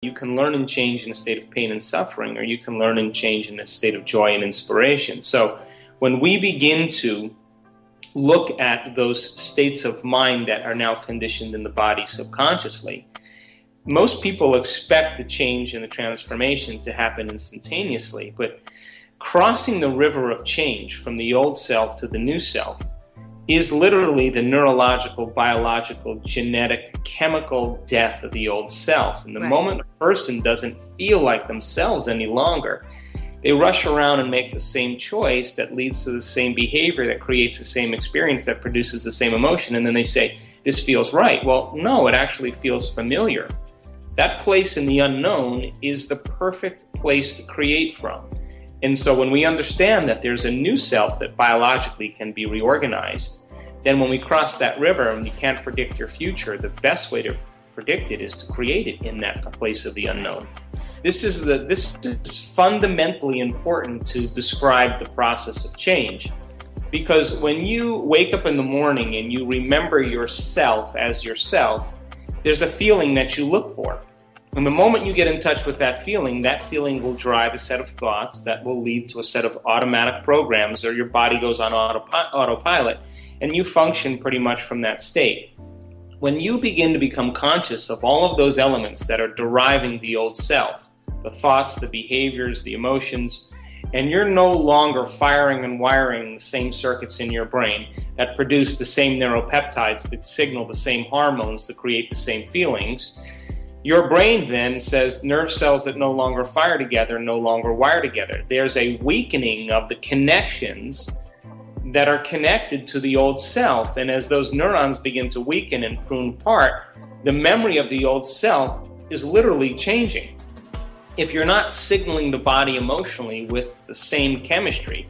You can learn and change in a state of pain and suffering, or you can learn and change in a state of joy and inspiration. So when we begin to look at those states of mind that are now conditioned in the body subconsciously, most people expect the change and the transformation to happen instantaneously, but crossing the river of change from the old self to the new self is literally the neurological, biological, genetic, chemical death of the old self. And the moment a person doesn't feel like themselves any longer, they rush around and make the same choice that leads to the same behavior, that creates the same experience, that produces the same emotion, and then they say, this feels right. Well, no, it actually feels familiar. That place in the unknown is the perfect place to create from. And so when we understand that there's a new self that biologically can be reorganized, then when we cross that river and you can't predict your future, the best way to predict it is to create it in that place of the unknown. This is fundamentally important to describe the process of change, because when you wake up in the morning and you remember yourself as yourself, there's a feeling that you look for. And the moment you get in touch with that feeling will drive a set of thoughts that will lead to a set of automatic programs, or your body goes on autopilot, and you function pretty much from that state. When you begin to become conscious of all of those elements that are deriving the old self, the thoughts, the behaviors, the emotions, and you're no longer firing and wiring the same circuits in your brain that produce the same neuropeptides that signal the same hormones that create the same feelings, your brain then says nerve cells that no longer fire together no longer wire together. There's a weakening of the connections that are connected to the old self. And as those neurons begin to weaken and prune apart, the memory of the old self is literally changing. If you're not signaling the body emotionally with the same chemistry,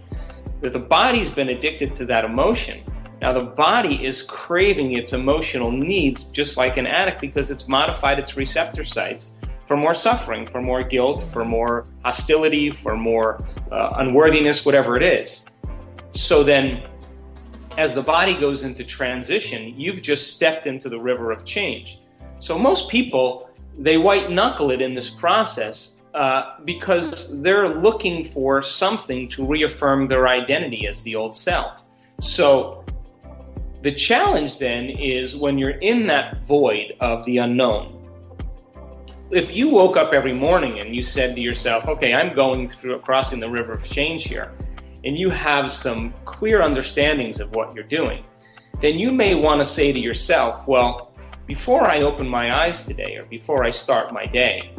that the body's been addicted to that emotion. Now the body is craving its emotional needs just like an addict, because it's modified its receptor sites for more suffering, for more guilt, for more hostility, for more unworthiness, whatever it is. So then, as the body goes into transition, you've just stepped into the river of change. So most people, they white knuckle it in this process because they're looking for something to reaffirm their identity as the old self. So the challenge then is when you're in that void of the unknown. If you woke up every morning and you said to yourself, okay, I'm going through crossing the river of change here, and you have some clear understandings of what you're doing, then you may want to say to yourself, well, before I open my eyes today, or before I start my day,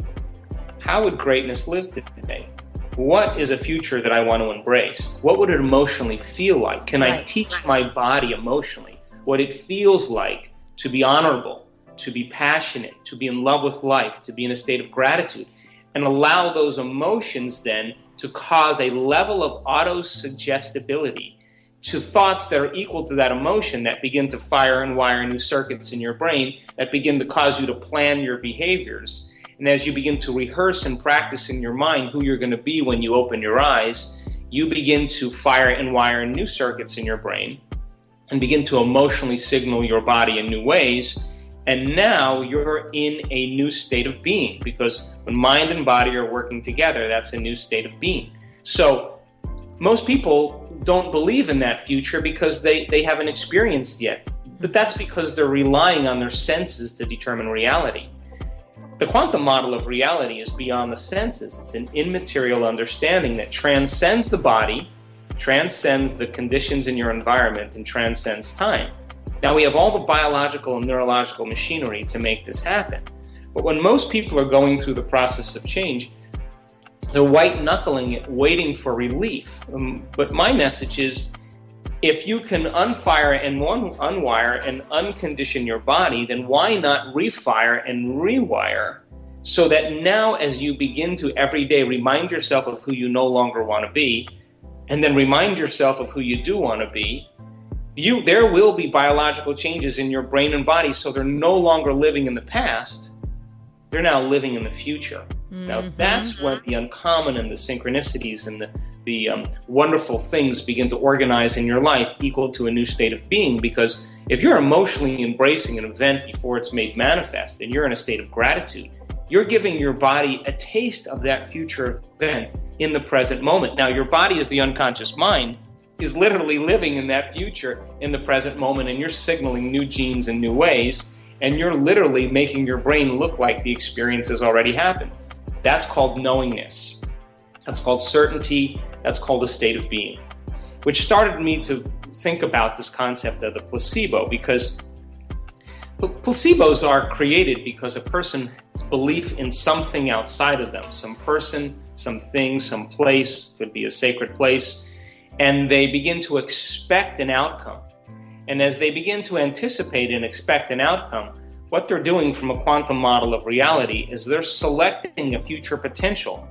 how would greatness live today? What is a future that I want to embrace? What would it emotionally feel like? Can I teach my body emotionally what it feels like to be honorable, to be passionate, to be in love with life, to be in a state of gratitude, and allow those emotions then to cause a level of auto-suggestibility to thoughts that are equal to that emotion, that begin to fire and wire new circuits in your brain, that begin to cause you to plan your behaviors. And as you begin to rehearse and practice in your mind who you're going to be when you open your eyes, you begin to fire and wire new circuits in your brain and begin to emotionally signal your body in new ways. And now you're in a new state of being, because when mind and body are working together, that's a new state of being. So most people don't believe in that future because they haven't experienced yet. But that's because they're relying on their senses to determine reality. The quantum model of reality is beyond the senses. It's an immaterial understanding that transcends the body, transcends the conditions in your environment, and transcends time. Now, we have all the biological and neurological machinery to make this happen. But when most people are going through the process of change, they're white-knuckling it, waiting for relief. But my message is, if you can unfire and unwire and uncondition your body, then why not refire and rewire, so that now as you begin to every day remind yourself of who you no longer want to be, and then remind yourself of who you do want to be, there will be biological changes in your brain and body, so they're no longer living in the past, they're now living in the future. Now that's when the uncommon and the synchronicities and the wonderful things begin to organize in your life, equal to a new state of being. Because if you're emotionally embracing an event before it's made manifest, and you're in a state of gratitude, you're giving your body a taste of that future event in the present moment. Now, your body, as the unconscious mind, is literally living in that future in the present moment, and you're signaling new genes in new ways, and you're literally making your brain look like the experience has already happened. That's called knowingness. That's called certainty. That's called a state of being, which started me to think about this concept of the placebo, because placebos are created because a person's belief in something outside of them, some person, some thing, some place, could be a sacred place, and they begin to expect an outcome. And as they begin to anticipate and expect an outcome, what they're doing from a quantum model of reality is they're selecting a future potential,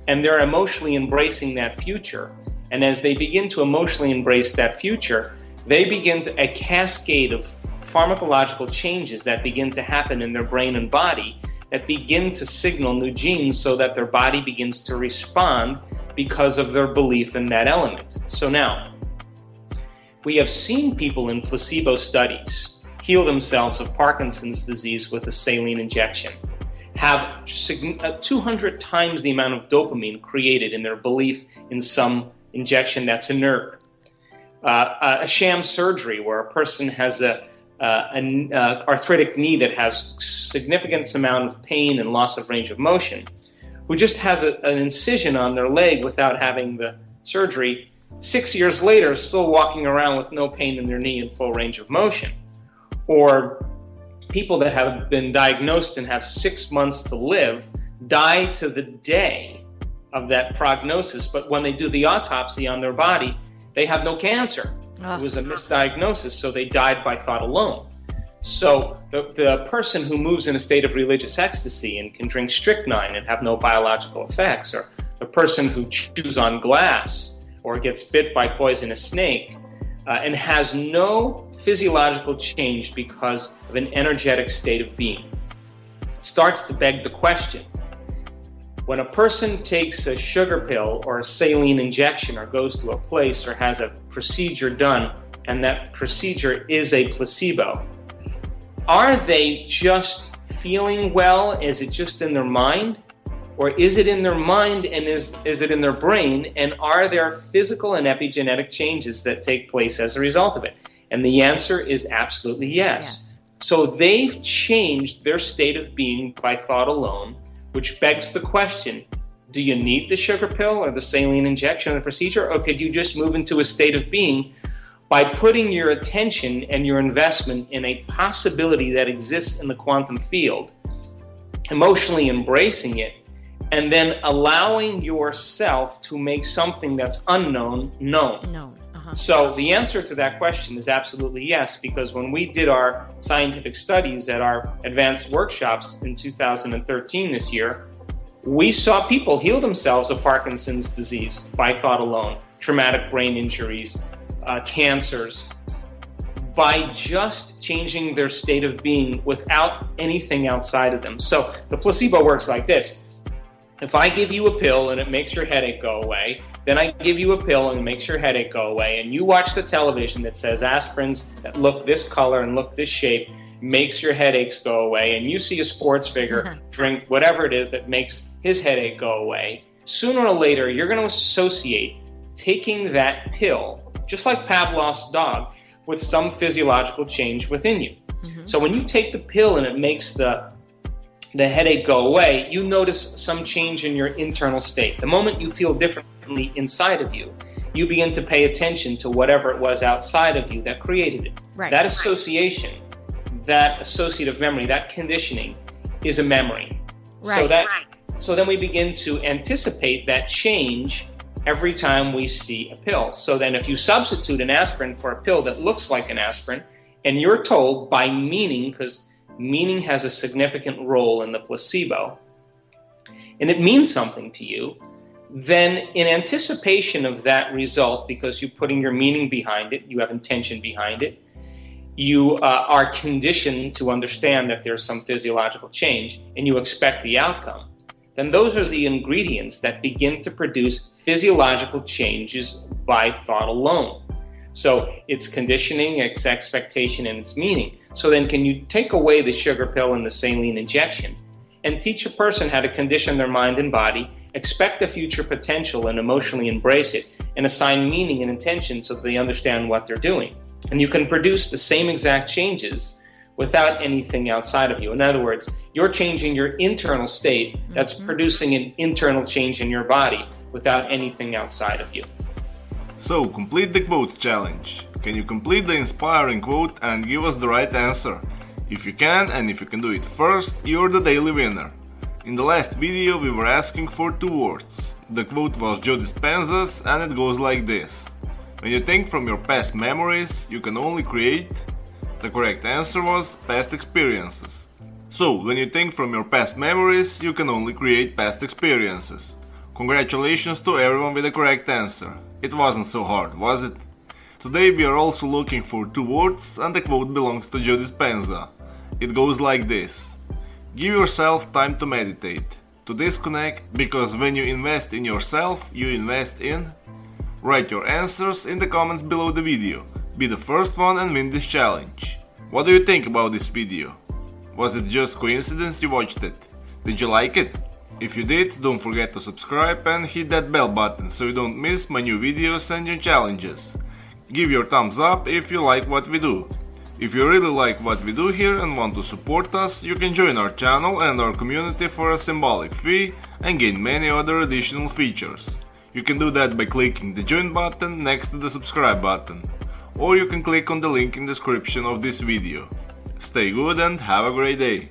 and they're emotionally embracing that future. And as they begin to emotionally embrace that future, they begin a cascade of pharmacological changes that begin to happen in their brain and body that begin to signal new genes so that their body begins to respond because of their belief in that element. So now, we have seen people in placebo studies heal themselves of Parkinson's disease with a saline injection, have 200 times the amount of dopamine created in their belief in some injection that's inert. A sham surgery where a person has an arthritic knee that has significant amount of pain and loss of range of motion, who just has an incision on their leg without having the surgery, 6 years later still walking around with no pain in their knee and full range of motion. Or people that have been diagnosed and have 6 months to live die to the day of that prognosis, but when they do the autopsy on their body, they have no cancer. It was a misdiagnosis, so they died by thought alone. So the person who moves in a state of religious ecstasy and can drink strychnine and have no biological effects, or the person who chews on glass or gets bit by poisonous snake and has no physiological change because of an energetic state of being, starts to beg the question. When a person takes a sugar pill or a saline injection or goes to a place or has a procedure done, and that procedure is a placebo, are they just feeling well? Is it just in their mind? Or is it in their mind and is it in their brain? And are there physical and epigenetic changes that take place as a result of it? And the answer is absolutely yes. So they've changed their state of being by thought alone, which begs the question, do you need the sugar pill or the saline injection or the procedure, or could you just move into a state of being by putting your attention and your investment in a possibility that exists in the quantum field, emotionally embracing it, and then allowing yourself to make something that's unknown known? So the answer to that question is absolutely yes, because when we did our scientific studies at our advanced workshops in 2013 this year, we saw people heal themselves of Parkinson's disease by thought alone, traumatic brain injuries, cancers, by just changing their state of being without anything outside of them. So the placebo works like this. If I give you a pill and it makes your headache go away, then I give you a pill and it makes your headache go away, and you watch the television that says aspirins that look this color and look this shape makes your headaches go away, and you see a sports figure drink whatever it is that makes his headache go away, sooner or later you're going to associate taking that pill, just like Pavlov's dog, with some physiological change within you. So when you take the pill and it makes the headache go away, you notice some change in your internal state. The moment you feel differently inside of you, you begin to pay attention to whatever it was outside of you that created it. That association, that associative memory, that conditioning is a memory. So then we begin to anticipate that change every time we see a pill. So then if you substitute an aspirin for a pill that looks like an aspirin, and you're told by meaning, because meaning has a significant role in the placebo, and it means something to you, then in anticipation of that result, because you're putting your meaning behind it, you have intention behind it, you are conditioned to understand that there's some physiological change, and you expect the outcome, then those are the ingredients that begin to produce physiological changes by thought alone. So it's conditioning, it's expectation, and it's meaning. So then can you take away the sugar pill and the saline injection, and teach a person how to condition their mind and body, expect a future potential and emotionally embrace it, and assign meaning and intention so that they understand what they're doing. And you can produce the same exact changes without anything outside of you. In other words, you're changing your internal state that's producing an internal change in your body without anything outside of you. So, complete the quote challenge. Can you complete the inspiring quote and give us the right answer? If you can, and if you can do it first, you're the daily winner. In the last video we were asking for 2 words. The quote was Joe Dispenza's and it goes like this. When you think from your past memories, you can only create. The correct answer was past experiences. So, when you think from your past memories, you can only create past experiences. Congratulations to everyone with the correct answer. It wasn't so hard, was it? Today we are also looking for 2 words and the quote belongs to Joe Dispenza. It goes like this. Give yourself time to meditate, to disconnect, because when you invest in yourself, you invest in. Write your answers in the comments below the video. Be the first one and win this challenge. What do you think about this video? Was it just coincidence you watched it? Did you like it? If you did, don't forget to subscribe and hit that bell button so you don't miss my new videos and new challenges. Give your thumbs up if you like what we do. If you really like what we do here and want to support us, you can join our channel and our community for a symbolic fee and gain many other additional features. You can do that by clicking the join button next to the subscribe button, or you can click on the link in the description of this video. Stay good and have a great day!